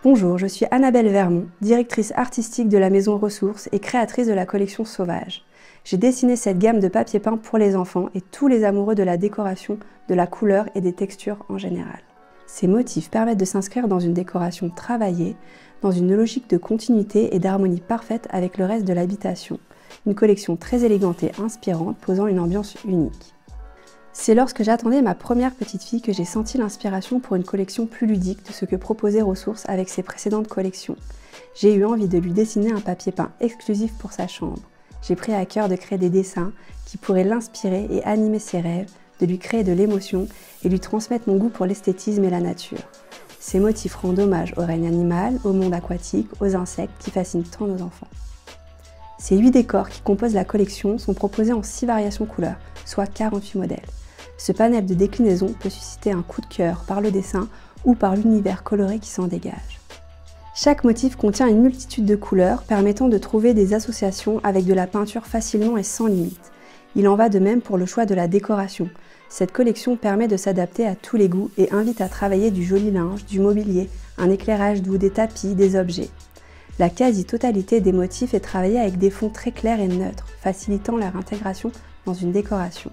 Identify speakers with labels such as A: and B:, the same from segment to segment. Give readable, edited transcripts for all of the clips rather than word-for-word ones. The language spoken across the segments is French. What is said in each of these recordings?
A: Bonjour, je suis Annabelle Vermont, directrice artistique de la Maison Ressources et créatrice de la collection Sauvage. J'ai dessiné cette gamme de papier peint pour les enfants et tous les amoureux de la décoration, de la couleur et des textures en général. Ces motifs permettent de s'inscrire dans une décoration travaillée, dans une logique de continuité et d'harmonie parfaite avec le reste de l'habitation. Une collection très élégante et inspirante, posant une ambiance unique. C'est lorsque j'attendais ma première petite fille que j'ai senti l'inspiration pour une collection plus ludique de ce que proposait Ressources avec ses précédentes collections. J'ai eu envie de lui dessiner un papier peint exclusif pour sa chambre. J'ai pris à cœur de créer des dessins qui pourraient l'inspirer et animer ses rêves, de lui créer de l'émotion et lui transmettre mon goût pour l'esthétisme et la nature. Ces motifs rendent hommage au règne animal, au monde aquatique, aux insectes qui fascinent tant nos enfants. Ces 8 décors qui composent la collection sont proposés en 6 variations couleurs, soit 48 modèles. Ce panel de déclinaison peut susciter un coup de cœur par le dessin ou par l'univers coloré qui s'en dégage. Chaque motif contient une multitude de couleurs permettant de trouver des associations avec de la peinture facilement et sans limite. Il en va de même pour le choix de la décoration. Cette collection permet de s'adapter à tous les goûts et invite à travailler du joli linge, du mobilier, un éclairage doux, des tapis, des objets. La quasi-totalité des motifs est travaillée avec des fonds très clairs et neutres, facilitant leur intégration dans une décoration.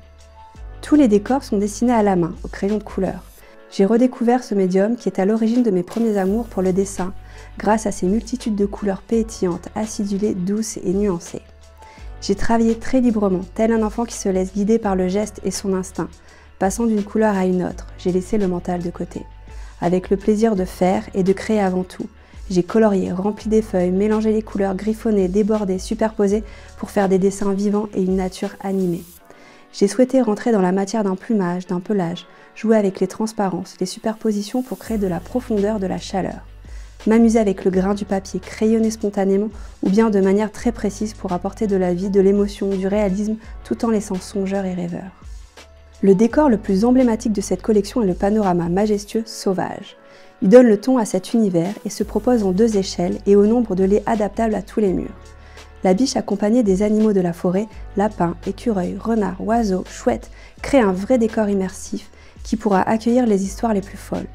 A: Tous les décors sont dessinés à la main, au crayon de couleur. J'ai redécouvert ce médium qui est à l'origine de mes premiers amours pour le dessin, grâce à ses multitudes de couleurs pétillantes, acidulées, douces et nuancées. J'ai travaillé très librement, tel un enfant qui se laisse guider par le geste et son instinct. Passant d'une couleur à une autre, j'ai laissé le mental de côté. Avec le plaisir de faire et de créer avant tout, j'ai colorié, rempli des feuilles, mélangé les couleurs, griffonné, débordé, superposé pour faire des dessins vivants et une nature animée. J'ai souhaité rentrer dans la matière d'un plumage, d'un pelage, jouer avec les transparences, les superpositions pour créer de la profondeur, de la chaleur. M'amuser avec le grain du papier, crayonner spontanément ou bien de manière très précise pour apporter de la vie, de l'émotion, du réalisme tout en laissant songeur et rêveur. Le décor le plus emblématique de cette collection est le panorama majestueux Sauvage. Il donne le ton à cet univers et se propose en 2 échelles et au nombre de lait adaptable à tous les murs. La biche accompagnée des animaux de la forêt, lapins, écureuils, renards, oiseaux, chouettes, crée un vrai décor immersif qui pourra accueillir les histoires les plus folles.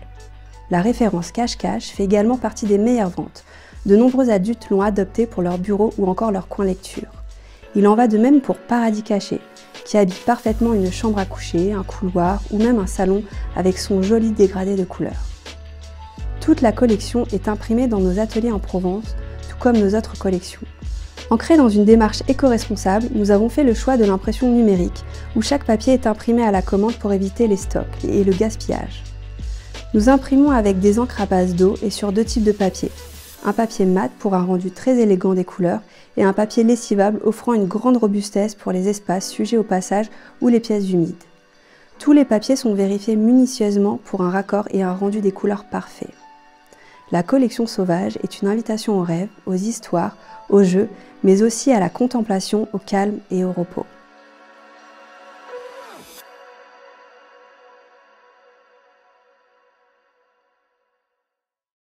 A: La référence cache-cache fait également partie des meilleures ventes. De nombreux adultes l'ont adopté pour leur bureau ou encore leur coin lecture. Il en va de même pour Paradis caché, qui habille parfaitement une chambre à coucher, un couloir ou même un salon avec son joli dégradé de couleurs. Toute la collection est imprimée dans nos ateliers en Provence, tout comme nos autres collections. Ancré dans une démarche éco-responsable, nous avons fait le choix de l'impression numérique, où chaque papier est imprimé à la commande pour éviter les stocks et le gaspillage. Nous imprimons avec des encres à base d'eau et sur 2 types de papier. Un papier mat pour un rendu très élégant des couleurs et un papier lessivable offrant une grande robustesse pour les espaces sujets au passage ou les pièces humides. Tous les papiers sont vérifiés minutieusement pour un raccord et un rendu des couleurs parfait. La collection Sauvage est une invitation aux rêves, aux histoires, aux jeux, mais aussi à la contemplation, au calme et au repos.